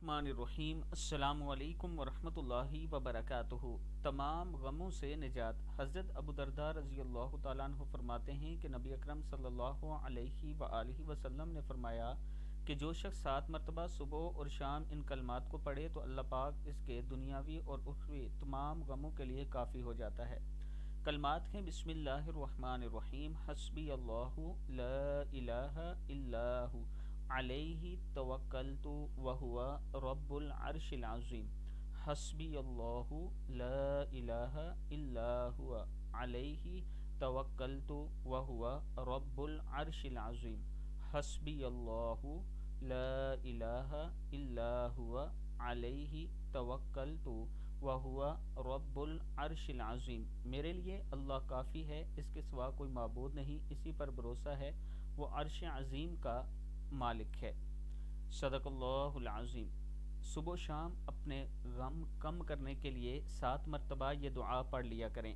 الرحمن الرحیم السلام علیکم ورحمۃ اللہ وبرکاتہ۔ تمام غموں سے نجات۔ حضرت ابو درداء رضی اللہ تعالیٰ عنہ فرماتے ہیں کہ نبی اکرم صلی اللہ علیہ وآلہ وسلم نے فرمایا کہ جو شخص 7 مرتبہ صبح اور شام ان کلمات کو پڑھے تو اللہ پاک اس کے دنیاوی اور اخروی تمام غموں کے لیے کافی ہو جاتا ہے۔ کلمات ہیں: بسم اللہ الرحمن الرحیم، حسبی اللہ لا الہ الا ہو، علیہ توکلت وہو رب العرش العظیم۔ حسبی اللہ لا الہ الا ہو، علیہ توکلت وہو رب العرش العظیم۔ حسبی اللہ لا الہ الا ہو، علیہ توکلت وہو رب العرش العظیم۔ میرے لیے اللہ کافی ہے، اس کے سوا کوئی معبود نہیں، اسی پر بھروسہ ہے، وہ عرش عظیم کا مالک ہے۔ صدق اللہ العظیم۔ صبح و شام اپنے غم کم کرنے کے لیے 7 مرتبہ یہ دعا پڑھ لیا کریں۔